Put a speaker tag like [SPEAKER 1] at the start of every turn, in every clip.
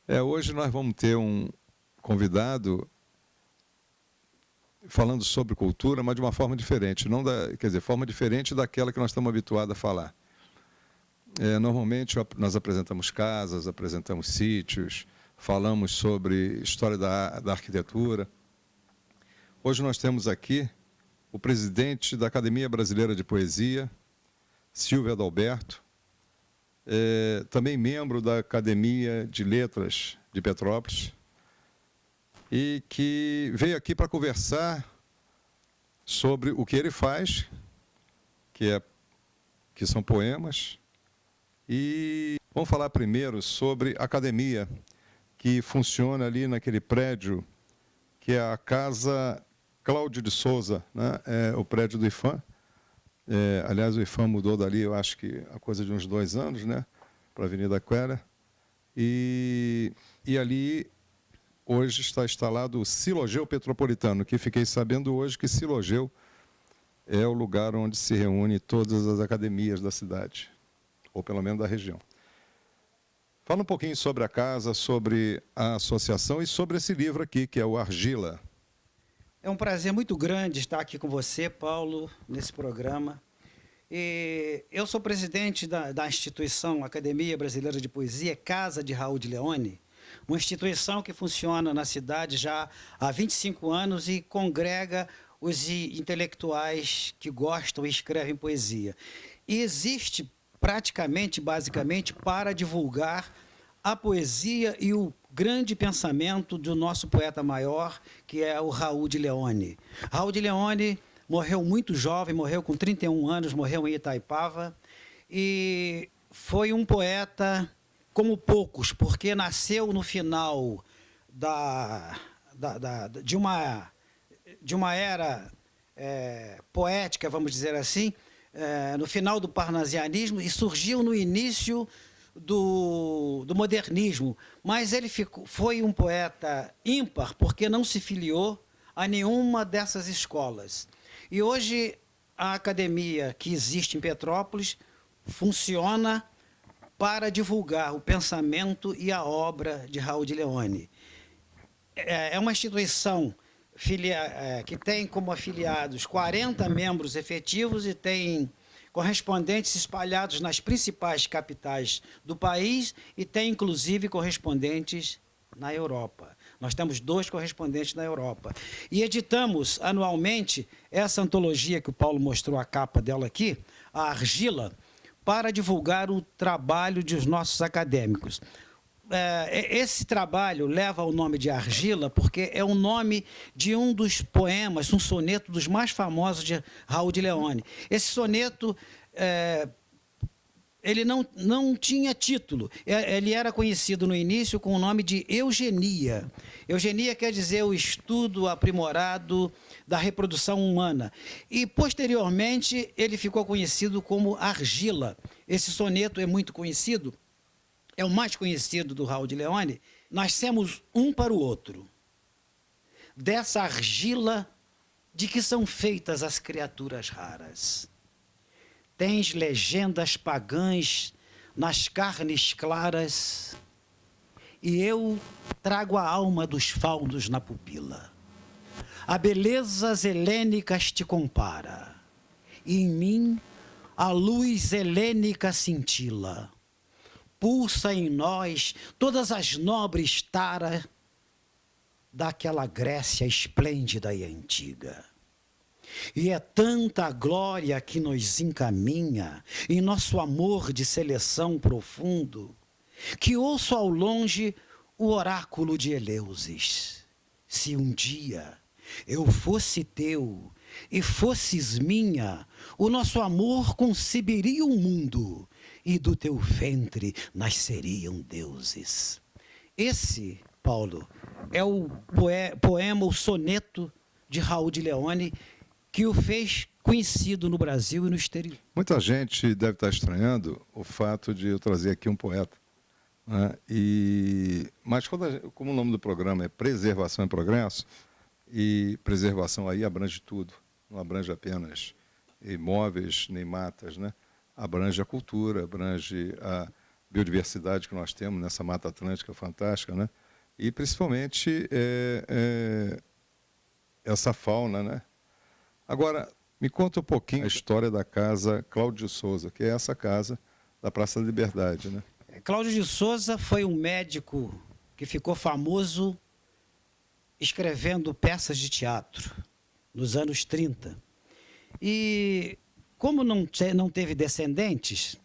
[SPEAKER 1] Hoje nós vamos ter um convidado falando sobre cultura, mas de uma forma diferente, forma diferente daquela que nós estamos habituados a falar. Normalmente nós apresentamos casas, apresentamos sítios, falamos sobre história da arquitetura. Hoje nós temos aqui o presidente da Academia Brasileira de Poesia, Silvio Adalberto, também membro da Academia de Letras de Petrópolis, e que veio aqui para conversar sobre o que ele faz, que são poemas. E vamos falar primeiro sobre a academia, que funciona ali naquele prédio, que é a Casa Cláudio de Souza, né? É o prédio do IFAM. Aliás, o IFAM mudou dali, eu acho que a coisa de uns 2 anos, né? Para a Avenida Quera. E ali hoje está instalado o Silogeu Petropolitano, que fiquei sabendo hoje que Silogeu é o lugar onde se reúne todas as academias da cidade, ou pelo menos da região. Fala um pouquinho sobre a casa, sobre a associação e sobre esse livro aqui, que é o Argila.
[SPEAKER 2] É um prazer muito grande estar aqui com você, Paulo, nesse programa. Eu sou presidente da instituição Academia Brasileira de Poesia, Casa de Raul de Leone, uma instituição que funciona na cidade já há 25 anos e congrega os intelectuais que gostam e escrevem poesia. E existe praticamente, basicamente, para divulgar a poesia e o grande pensamento do nosso poeta maior, que é o Raul de Leone. Raul de Leone morreu muito jovem, morreu com 31 anos, morreu em Itaipava, e foi um poeta como poucos, porque nasceu no final de uma era poética, vamos dizer assim, no final do parnasianismo, e surgiu no início do modernismo, mas ele foi um poeta ímpar porque não se filiou a nenhuma dessas escolas. E hoje a academia que existe em Petrópolis funciona para divulgar o pensamento e a obra de Raul de Leone. É uma instituição que tem como afiliados 40 membros efetivos e tem correspondentes espalhados nas principais capitais do país e tem, inclusive, correspondentes na Europa. Nós temos 2 correspondentes na Europa. E editamos anualmente essa antologia que o Paulo mostrou a capa dela aqui, a Argila, para divulgar o trabalho dos nossos acadêmicos. Esse trabalho leva o nome de Argila porque é o nome de um dos poemas, um soneto dos mais famosos de Raul de Leone. Esse soneto, ele não tinha título. Ele era conhecido no início com o nome de Eugenia. Eugenia quer dizer o estudo aprimorado da reprodução humana. E, posteriormente, ele ficou conhecido como Argila. Esse soneto é muito conhecido. É o mais conhecido do Raul de Leone. Nascemos um para o outro. Dessa argila de que são feitas as criaturas raras. Tens legendas pagãs nas carnes claras, e eu trago a alma dos faunos na pupila. A belezas helênicas te compara, e em mim a luz helênica cintila. Pulsa em nós todas as nobres taras daquela Grécia esplêndida e antiga. E é tanta a glória que nos encaminha em nosso amor de seleção profundo, que ouço ao longe o oráculo de Eleusis. Se um dia eu fosse teu e fosses minha, o nosso amor conceberia um mundo, e do teu ventre nasceriam deuses. Esse, Paulo, é o poema, o soneto de Raul de Leone, que o fez conhecido no Brasil e no exterior.
[SPEAKER 1] Muita gente deve estar estranhando o fato de eu trazer aqui um poeta, né? Mas como o nome do programa é Preservação e Progresso, e preservação aí abrange tudo, não abrange apenas imóveis nem matas, né? Abrange a cultura, abrange a biodiversidade que nós temos nessa Mata Atlântica fantástica, né? E principalmente essa fauna, né? Agora, me conta um pouquinho a história da casa Cláudio de Souza, que é essa casa da Praça da Liberdade, né?
[SPEAKER 2] Cláudio de Souza foi um médico que ficou famoso escrevendo peças de teatro nos anos 30. E como não teve descendentes,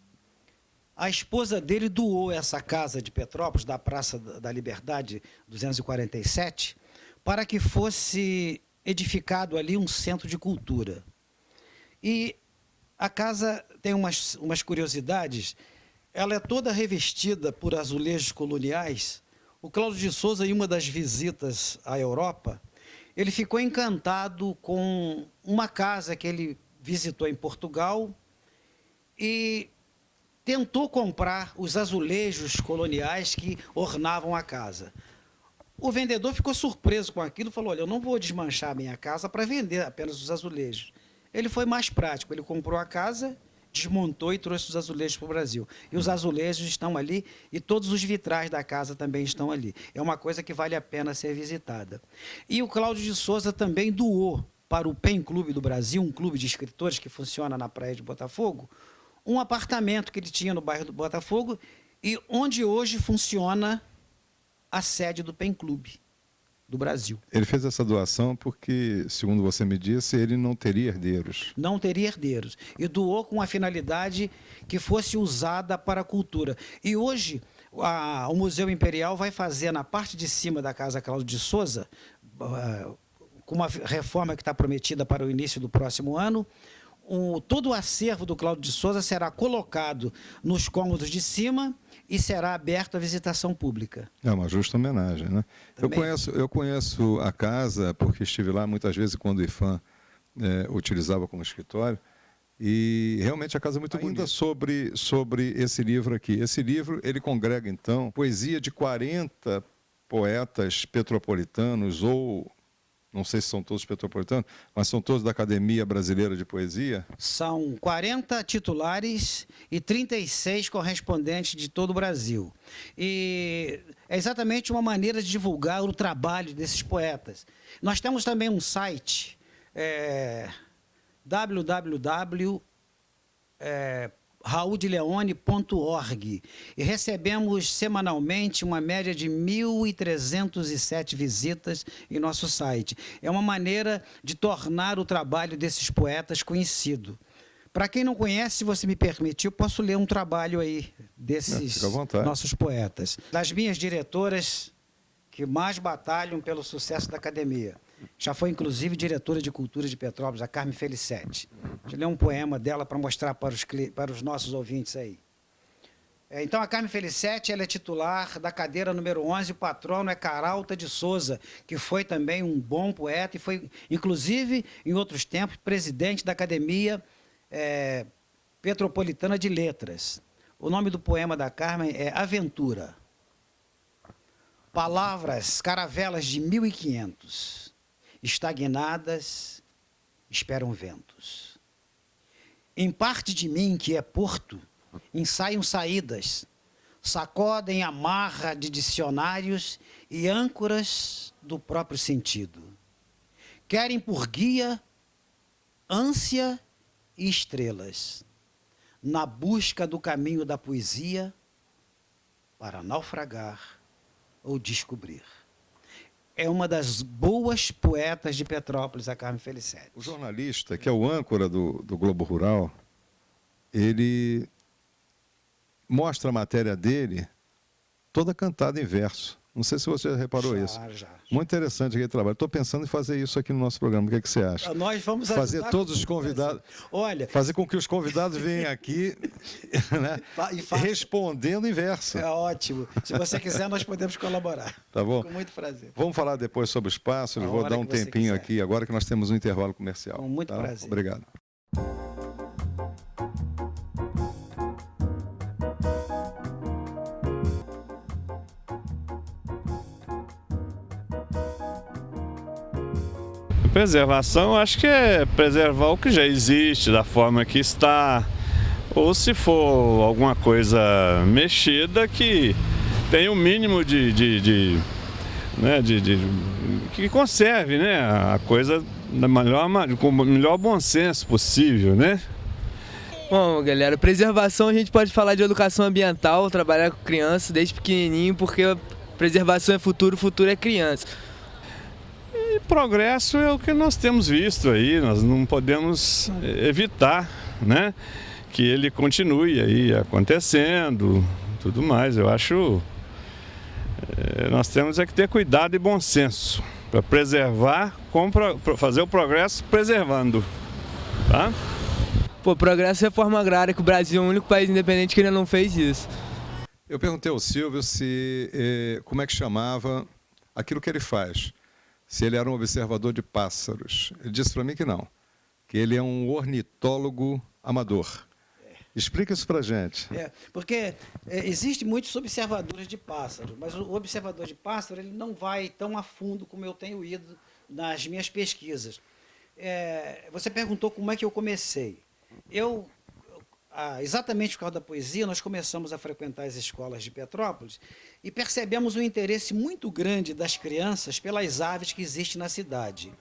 [SPEAKER 2] a esposa dele doou essa casa de Petrópolis, da Praça da Liberdade 247, para que fosse edificado ali um centro de cultura. E a casa tem umas curiosidades. Ela é toda revestida por azulejos coloniais. O Cláudio de Souza, em uma das visitas à Europa, ele ficou encantado com uma casa que ele visitou em Portugal e tentou comprar os azulejos coloniais que ornavam a casa. O vendedor ficou surpreso com aquilo e falou: olha, eu não vou desmanchar a minha casa para vender apenas os azulejos. Ele foi mais prático, ele comprou a casa, desmontou e trouxe os azulejos para o Brasil. E os azulejos estão ali e todos os vitrais da casa também estão ali. É uma coisa que vale a pena ser visitada. E o Cláudio de Souza também doou para o PEN Clube do Brasil, um clube de escritores que funciona na Praia de Botafogo, um apartamento que ele tinha no bairro do Botafogo e onde hoje funciona a sede do PEN Clube do Brasil.
[SPEAKER 1] Ele fez essa doação porque, segundo você me disse, ele não teria herdeiros.
[SPEAKER 2] Não teria herdeiros. E doou com a finalidade que fosse usada para a cultura. E hoje, o Museu Imperial vai fazer, na parte de cima da Casa Cláudio de Souza, com uma reforma que está prometida para o início do próximo ano, todo o acervo do Cláudio de Souza será colocado nos cômodos de cima e será aberto à visitação pública.
[SPEAKER 1] É uma justa homenagem, né? Eu conheço a casa porque estive lá muitas vezes quando o IFAM utilizava como escritório, e realmente a casa é muito bonita. Ainda sobre esse livro aqui. Esse livro, ele congrega, então, poesia de 40 poetas petropolitanos ou... Não sei se são todos petropolitanos, mas são todos da Academia Brasileira de Poesia?
[SPEAKER 2] São 40 titulares e 36 correspondentes de todo o Brasil. E é exatamente uma maneira de divulgar o trabalho desses poetas. Nós temos também um site, www.rauldileone.org, e recebemos semanalmente uma média de 1.307 visitas em nosso site. É uma maneira de tornar o trabalho desses poetas conhecido. Para quem não conhece, se você me permitir, eu posso ler um trabalho aí desses nossos poetas. Das minhas diretoras que mais batalham pelo sucesso da academia. Já foi, inclusive, diretora de cultura de Petrópolis, a Carmen Felicetti. Deixa eu ler um poema dela para mostrar para os nossos ouvintes aí. Então, a Carmen Felicetti, ela é titular da cadeira número 11, o patrono é Caralta de Souza, que foi também um bom poeta e foi, inclusive, em outros tempos, presidente da Academia Petropolitana de Letras. O nome do poema da Carmen é Aventura. Palavras, caravelas de 1500. Estagnadas, esperam ventos. Em parte de mim, que é porto, ensaiam saídas, sacodem a marra de dicionários e âncoras do próprio sentido. Querem por guia ânsia e estrelas, na busca do caminho da poesia para naufragar ou descobrir. É uma das boas poetas de Petrópolis, a Carmen Felicetti.
[SPEAKER 1] O jornalista, que é o âncora do Globo Rural, ele mostra a matéria dele toda cantada em verso. Não sei se você já reparou isso.
[SPEAKER 2] Já.
[SPEAKER 1] Muito interessante aquele trabalho. Estou pensando em fazer isso aqui no nosso programa. O que é que você acha?
[SPEAKER 2] Nós vamos
[SPEAKER 1] fazer todos os convidados.
[SPEAKER 2] Olha,
[SPEAKER 1] fazer com que os convidados venham aqui, né, respondendo em verso.
[SPEAKER 2] É ótimo. Se você quiser, nós podemos colaborar.
[SPEAKER 1] Tá bom?
[SPEAKER 2] Com muito prazer.
[SPEAKER 1] Vamos falar depois sobre os pássaros. Vou dar um tempinho aqui agora que nós temos um intervalo comercial.
[SPEAKER 2] Com muito prazer.
[SPEAKER 1] Obrigado.
[SPEAKER 3] Preservação, acho que é preservar o que já existe, da forma que está, ou se for alguma coisa mexida que tenha o mínimo né, que conserve, né, a coisa com o melhor bom senso possível, né?
[SPEAKER 4] Bom, galera, preservação a gente pode falar de educação ambiental, trabalhar com criança desde pequenininho, porque preservação é futuro, futuro é criança.
[SPEAKER 3] E progresso é o que nós temos visto aí, nós não podemos evitar, né, que ele continue aí acontecendo, tudo mais. Eu acho nós temos que ter cuidado e bom senso para preservar, para fazer o progresso preservando, tá?
[SPEAKER 4] Pô, progresso e reforma agrária, que o Brasil é o único país independente que ainda não fez isso.
[SPEAKER 1] Eu perguntei ao Silvio como é que chamava aquilo que ele faz. Se ele era um observador de pássaros. Ele disse para mim que não, que ele é um ornitólogo amador. Explica isso para a gente.
[SPEAKER 2] Porque existem muitos observadores de pássaros, mas o observador de pássaro ele não vai tão a fundo como eu tenho ido nas minhas pesquisas. Você perguntou como é que eu comecei. Exatamente por causa da poesia, nós começamos a frequentar as escolas de Petrópolis e percebemos um interesse muito grande das crianças pelas aves que existem na cidade.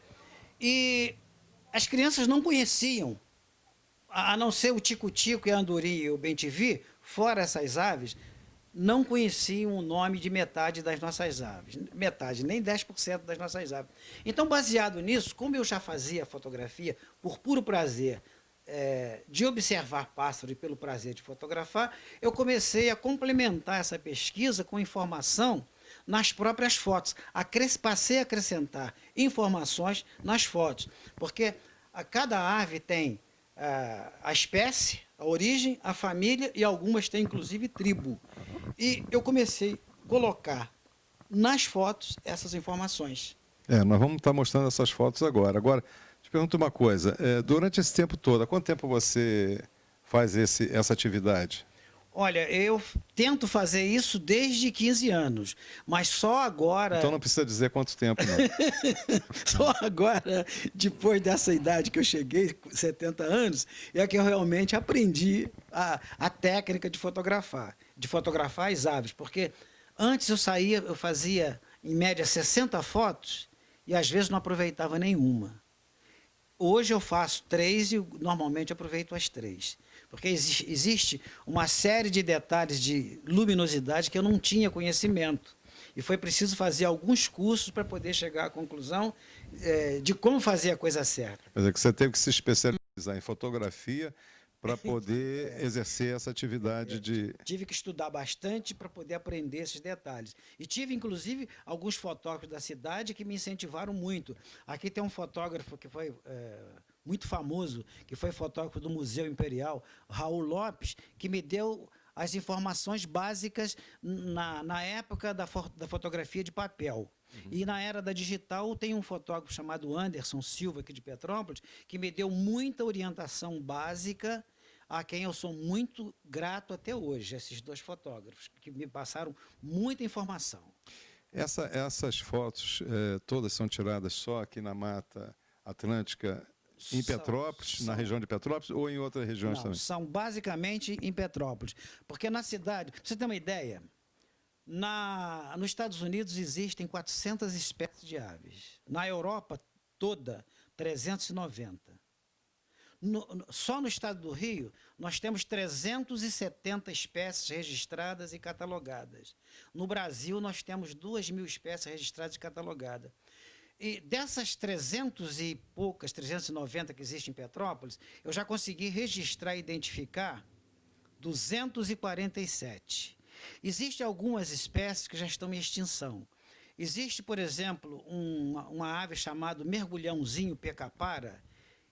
[SPEAKER 2] E as crianças não conheciam, a não ser o tico-tico e a andorinha e o bem-te-vi, fora essas aves, não conheciam o nome de metade das nossas aves. Metade, nem 10% das nossas aves. Então, baseado nisso, como eu já fazia fotografia por puro prazer, de observar pássaro e pelo prazer de fotografar, eu comecei a complementar essa pesquisa com informação nas próprias fotos. Passei a acrescentar informações nas fotos, porque cada ave tem a espécie, a origem, a família e algumas têm inclusive tribo. E eu comecei a colocar nas fotos essas informações.
[SPEAKER 1] Nós vamos estar mostrando essas fotos agora. Agora, te pergunto uma coisa, durante esse tempo todo, há quanto tempo você faz essa atividade?
[SPEAKER 2] Olha, eu tento fazer isso desde 15 anos, mas só agora...
[SPEAKER 1] Então não precisa dizer quanto tempo, não.
[SPEAKER 2] Só agora, depois dessa idade que eu cheguei, 70 anos, é que eu realmente aprendi a técnica de fotografar as aves, porque antes eu fazia em média 60 fotos e às vezes não aproveitava nenhuma. Hoje eu faço 3 e normalmente aproveito as 3. Porque existe uma série de detalhes de luminosidade que eu não tinha conhecimento. E foi preciso fazer alguns cursos para poder chegar à conclusão de como fazer a coisa certa.
[SPEAKER 1] Quer dizer, que você teve que se especializar em fotografia para poder exercer essa atividade de...
[SPEAKER 2] Tive que estudar bastante para poder aprender esses detalhes. E tive, inclusive, alguns fotógrafos da cidade que me incentivaram muito. Aqui tem um fotógrafo que foi muito famoso, que foi fotógrafo do Museu Imperial, Raul Lopes, que me deu as informações básicas na época da fotografia de papel. E na era da digital tem um fotógrafo chamado Anderson Silva, aqui de Petrópolis, que me deu muita orientação básica, a quem eu sou muito grato até hoje, esses 2 fotógrafos, que me passaram muita informação.
[SPEAKER 1] Essas fotos todas são tiradas só aqui na Mata Atlântica, em Petrópolis, na região de Petrópolis, ou em outras regiões também?
[SPEAKER 2] São basicamente em Petrópolis, porque na cidade, para você ter uma ideia, nos Estados Unidos existem 400 espécies de aves. Na Europa toda, 390. Só no estado do Rio, nós temos 370 espécies registradas e catalogadas. No Brasil, nós temos 2.000 espécies registradas e catalogadas. E dessas 300 e poucas, 390 que existem em Petrópolis, eu já consegui registrar e identificar 247. Existem algumas espécies que já estão em extinção. Existe, por exemplo, uma ave chamada mergulhãozinho pecapara,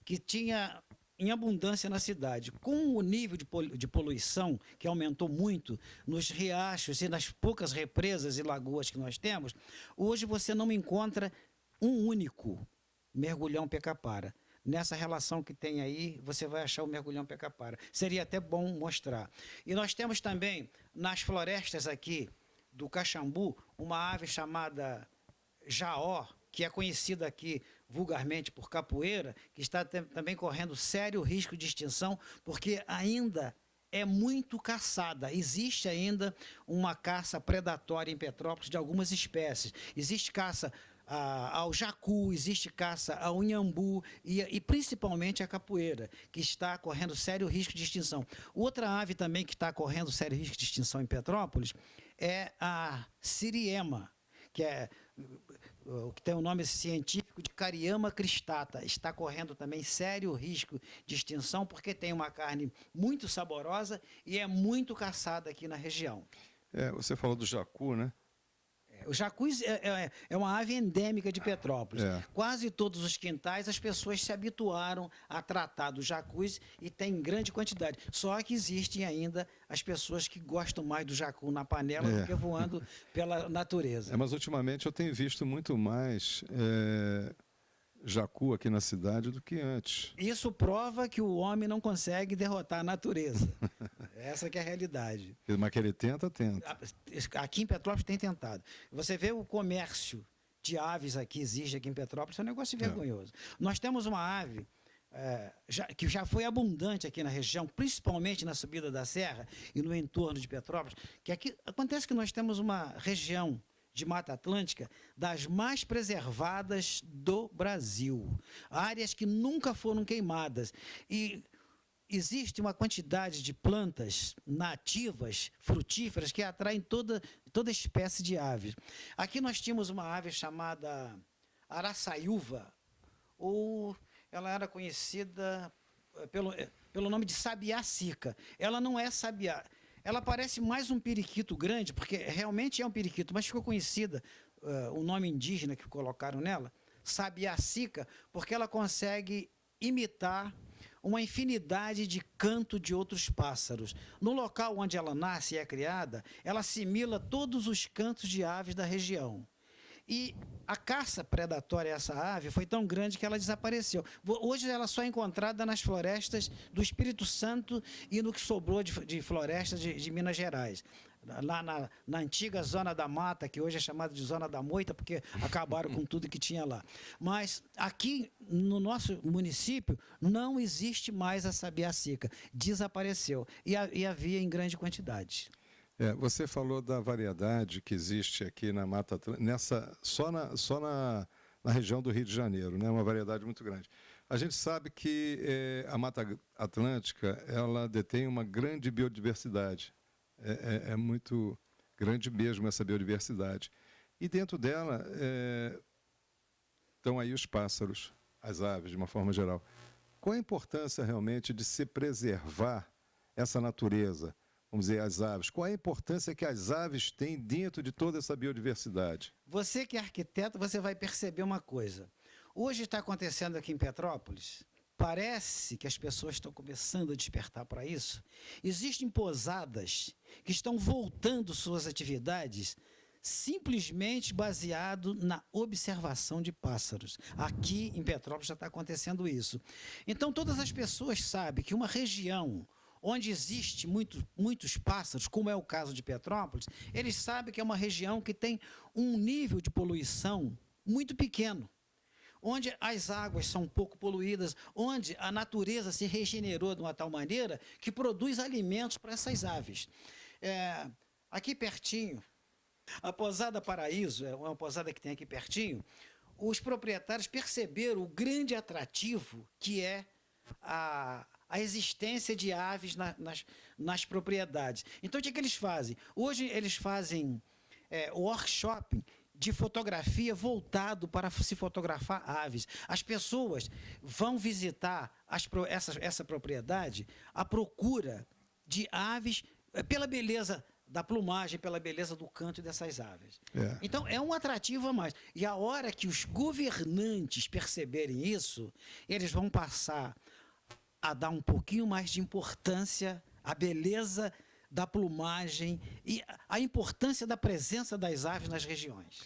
[SPEAKER 2] que tinha em abundância na cidade. Com o nível de poluição, que aumentou muito nos riachos e nas poucas represas e lagoas que nós temos, hoje você não encontra um único mergulhão pecapara. Nessa relação que tem aí, você vai achar o mergulhão pecapara. Seria até bom mostrar. E nós temos também, nas florestas aqui do Caxambu, uma ave chamada jaó, que é conhecida aqui vulgarmente por capoeira, que está também correndo sério risco de extinção, porque ainda é muito caçada. Existe ainda uma caça predatória em Petrópolis de algumas espécies. Existe caça ao jacu, existe caça ao inhambu e principalmente a capoeira, que está correndo sério risco de extinção. Outra ave também que está correndo sério risco de extinção em Petrópolis é a siriema, que tem o nome científico de Cariama cristata. Está correndo também sério risco de extinção porque tem uma carne muito saborosa e é muito caçada aqui na região.
[SPEAKER 1] Você falou do jacu, né?
[SPEAKER 2] O jacu é uma ave endêmica de Petrópolis. Quase todos os quintais as pessoas se habituaram a tratar do jacus e tem em grande quantidade. Só que existem ainda as pessoas que gostam mais do jacu na panela do que voando pela natureza.
[SPEAKER 1] Mas ultimamente eu tenho visto muito mais jacu aqui na cidade do que antes.
[SPEAKER 2] Isso prova que o homem não consegue derrotar a natureza. Essa que é a realidade.
[SPEAKER 1] Mas que ele tenta.
[SPEAKER 2] Aqui em Petrópolis tem tentado. Você vê o comércio de aves aqui, existe aqui em Petrópolis, é um negócio vergonhoso. Nós temos uma ave que já foi abundante aqui na região, principalmente na subida da serra e no entorno de Petrópolis, que aqui acontece que nós temos uma região de Mata Atlântica das mais preservadas do Brasil. Áreas que nunca foram queimadas. E existe uma quantidade de plantas nativas, frutíferas, que atraem toda espécie de aves. Aqui nós tínhamos uma ave chamada araçaiúva, ou ela era conhecida pelo nome de sabiá-cica. Ela não é sabiá. Ela parece mais um periquito grande, porque realmente é um periquito, mas ficou conhecida, o nome indígena que colocaram nela, sabiá-cica, porque ela consegue imitar uma infinidade de canto de outros pássaros. No local onde ela nasce e é criada, ela assimila todos os cantos de aves da região. E a caça predatória a essa ave foi tão grande que ela desapareceu. Hoje ela só é encontrada nas florestas do Espírito Santo e no que sobrou de florestas de Minas Gerais. Lá na antiga Zona da Mata, que hoje é chamada de Zona da Moita, porque acabaram com tudo que tinha lá. Mas aqui no nosso município não existe mais a sabiá-cica. Desapareceu. E havia em grande quantidade.
[SPEAKER 1] Você falou da variedade que existe aqui na Mata Atlântica, só na região do Rio de Janeiro, né? Uma variedade muito grande. A gente sabe que a Mata Atlântica ela detém uma grande biodiversidade. É muito grande mesmo essa biodiversidade. E dentro dela estão aí os pássaros, as aves, de uma forma geral. Qual a importância realmente de se preservar essa natureza? Vamos dizer, as aves. Qual a importância que as aves têm dentro de toda essa biodiversidade?
[SPEAKER 2] Você que é arquiteto, você vai perceber uma coisa. Hoje está acontecendo aqui em Petrópolis, parece que as pessoas estão começando a despertar para isso. Existem pousadas que estão voltando suas atividades simplesmente baseado na observação de pássaros. Aqui em Petrópolis já está acontecendo isso. Então, todas as pessoas sabem que uma região onde existe muitos pássaros, como é o caso de Petrópolis, eles sabem que é uma região que tem um nível de poluição muito pequeno, onde as águas são pouco poluídas, onde a natureza se regenerou de uma tal maneira que produz alimentos para essas aves. Aqui pertinho, a Pousada Paraíso, é uma pousada que tem aqui pertinho, os proprietários perceberam o grande atrativo que é a existência de aves nas propriedades. Então, o que eles fazem? Hoje, eles fazem workshop de fotografia voltado para se fotografar aves. As pessoas vão visitar essa propriedade à procura de aves pela beleza da plumagem, pela beleza do canto dessas aves. Então, é um atrativo a mais. E a hora que os governantes perceberem isso, eles vão passar a dar um pouquinho mais de importância à beleza da plumagem e a importância da presença das aves nas regiões.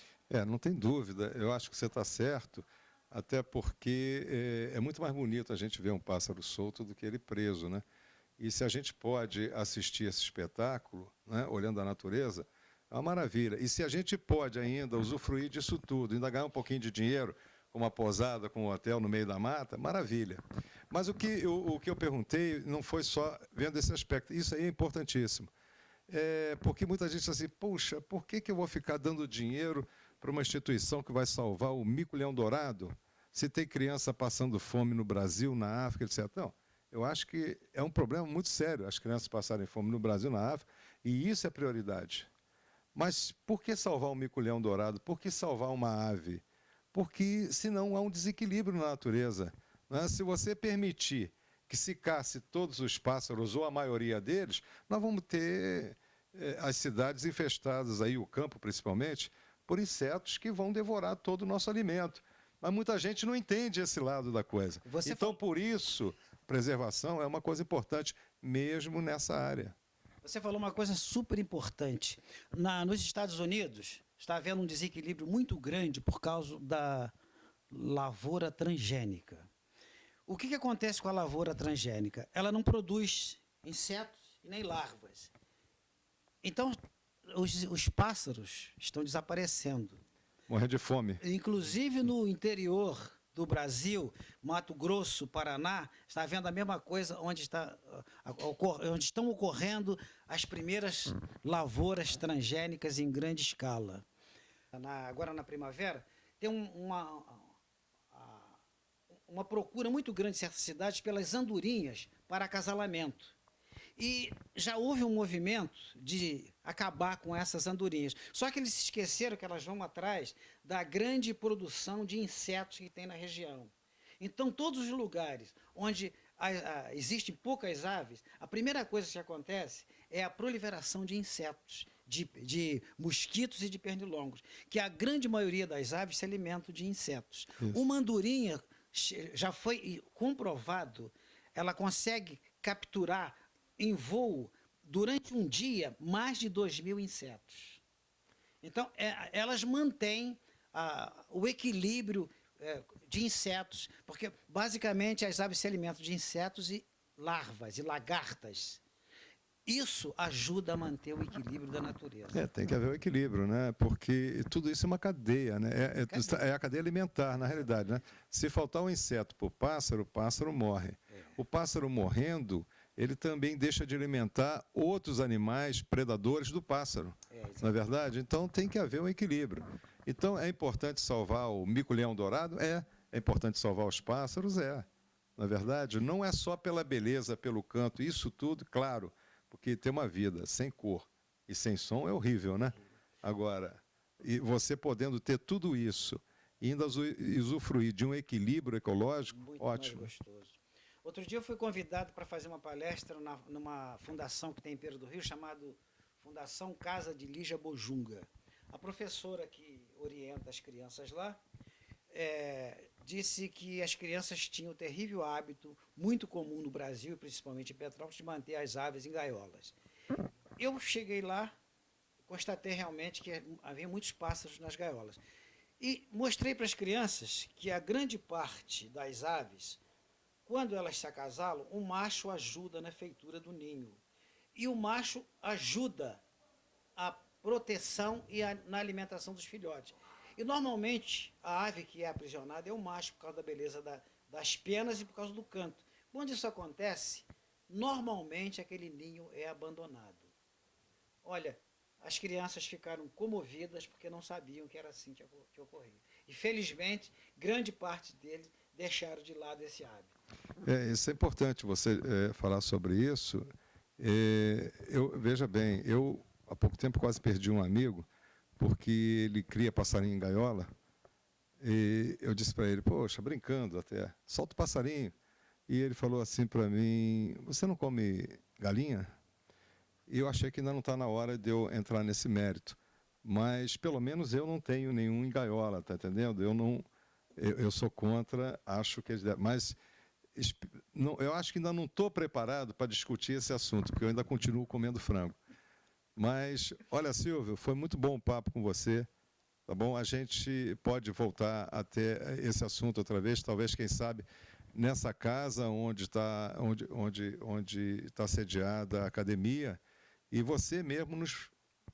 [SPEAKER 1] Não tem dúvida. Eu acho que você está certo, até porque é muito mais bonito a gente ver um pássaro solto do que ele preso, né? E se a gente pode assistir esse espetáculo, né, olhando a natureza, é uma maravilha. E se a gente pode ainda usufruir disso tudo, ainda ganhar um pouquinho de dinheiro com uma pousada, com um hotel no meio da mata, maravilha. Mas o que eu perguntei não foi só vendo esse aspecto, isso aí é importantíssimo. Porque muita gente diz assim, puxa, por que eu vou ficar dando dinheiro para uma instituição que vai salvar o mico-leão-dourado, se tem criança passando fome no Brasil, na África, etc. Não, eu acho que é um problema muito sério as crianças passarem fome no Brasil, na África, e isso é prioridade. Mas por que salvar um mico-leão-dourado? Por que salvar uma ave? Porque senão há um desequilíbrio na natureza. Né? Se você permitir que se casse todos os pássaros, ou a maioria deles, nós vamos ter as cidades infestadas, aí, o campo principalmente, por insetos que vão devorar todo o nosso alimento. Mas muita gente não entende esse lado da coisa. Então, por isso, preservação é uma coisa importante, mesmo nessa área.
[SPEAKER 2] Você falou uma coisa super importante. Nos Estados Unidos, está havendo um desequilíbrio muito grande por causa da lavoura transgênica. O que acontece com a lavoura transgênica? Ela não produz insetos e nem larvas. Então, os pássaros estão desaparecendo.
[SPEAKER 1] Morrer de fome.
[SPEAKER 2] Inclusive no interior do Brasil, Mato Grosso, Paraná, está havendo a mesma coisa, onde estão ocorrendo as primeiras lavouras transgênicas em grande escala. Agora na primavera, tem uma procura muito grande em certas cidades pelas andorinhas para acasalamento. E já houve um movimento de acabar com essas andorinhas. Só que eles se esqueceram que elas vão atrás da grande produção de insetos que tem na região. Então, todos os lugares onde existem poucas aves, a primeira coisa que acontece é a proliferação de insetos, de mosquitos e de pernilongos, que a grande maioria das aves se alimentam de insetos. Isso. Uma andorinha, já foi comprovado, ela consegue capturar em voo, durante um dia, mais de 2.000 insetos. Então, elas mantêm o equilíbrio de insetos, porque, basicamente, as aves se alimentam de insetos e larvas, e lagartas. Isso ajuda a manter o equilíbrio da natureza.
[SPEAKER 1] Tem que haver o equilíbrio, né? Porque tudo isso é uma cadeia, né? É a cadeia alimentar, na realidade, né? Se faltar um inseto para o pássaro morre. O pássaro morrendo, ele também deixa de alimentar outros animais predadores do pássaro, não é verdade? Então tem que haver um equilíbrio. Então é importante salvar o mico-leão-dourado? É importante salvar os pássaros? Na verdade, não é só pela beleza, pelo canto, isso tudo, claro, porque ter uma vida sem cor e sem som é horrível, né? Agora, e você podendo ter tudo isso e ainda usufruir de um equilíbrio ecológico,
[SPEAKER 2] muito
[SPEAKER 1] ótimo.
[SPEAKER 2] Mais gostoso. Outro dia eu fui convidado para fazer uma palestra numa fundação que tem em Pereira do Rio, chamada Fundação Casa de Lígia Bojunga. A professora que orienta as crianças lá disse que as crianças tinham o terrível hábito, muito comum no Brasil, e principalmente em Petrópolis, de manter as aves em gaiolas. Eu cheguei lá, constatei realmente que havia muitos pássaros nas gaiolas. E mostrei para as crianças que a grande parte das aves, quando elas se acasalam, o macho ajuda na feitura do ninho. E o macho ajuda a proteção e na alimentação dos filhotes. E, normalmente, a ave que é aprisionada é o macho, por causa da beleza das penas e por causa do canto. Quando isso acontece, normalmente aquele ninho é abandonado. Olha, as crianças ficaram comovidas porque não sabiam que era assim que ocorria. E, felizmente, grande parte deles deixaram de lado esse hábito.
[SPEAKER 1] Isso é importante você falar sobre isso. Veja bem, eu há pouco tempo quase perdi um amigo porque ele cria passarinho em gaiola e eu disse para ele, poxa, brincando até, solta o passarinho. E ele falou assim para mim, você não come galinha? E eu achei que ainda não está na hora de eu entrar nesse mérito. Mas, pelo menos, eu não tenho nenhum em gaiola, está entendendo? Eu sou contra, acho que eles devem. Mas eu acho que ainda não estou preparado para discutir esse assunto, porque eu ainda continuo comendo frango. Mas, olha, Silvio, foi muito bom o papo com você, tá bom? A gente pode voltar até esse assunto outra vez, talvez, quem sabe, nessa casa onde está sediada a academia, e você mesmo nos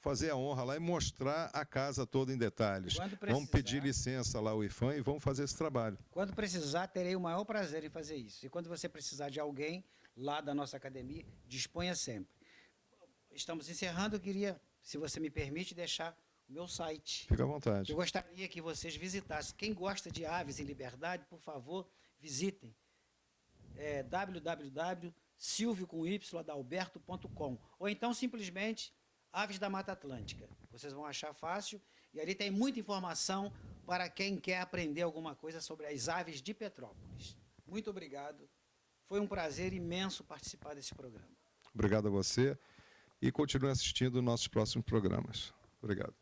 [SPEAKER 1] fazer a honra lá e mostrar a casa toda em detalhes.
[SPEAKER 2] Quando
[SPEAKER 1] Vamos
[SPEAKER 2] precisar.
[SPEAKER 1] pedir licença lá ao IFAM e vamos fazer esse trabalho.
[SPEAKER 2] Quando precisar, terei o maior prazer em fazer isso. E quando você precisar de alguém lá da nossa academia, disponha sempre. Estamos encerrando, eu queria, se você me permite, deixar o meu site.
[SPEAKER 1] Fica à vontade.
[SPEAKER 2] Eu gostaria que vocês visitassem. Quem gosta de aves em liberdade, por favor, visitem. É www.silvio.com ou então simplesmente Aves da Mata Atlântica. Vocês vão achar fácil e ali tem muita informação para quem quer aprender alguma coisa sobre as aves de Petrópolis. Muito obrigado. Foi um prazer imenso participar desse programa.
[SPEAKER 1] Obrigado a você e continue assistindo nossos próximos programas. Obrigado.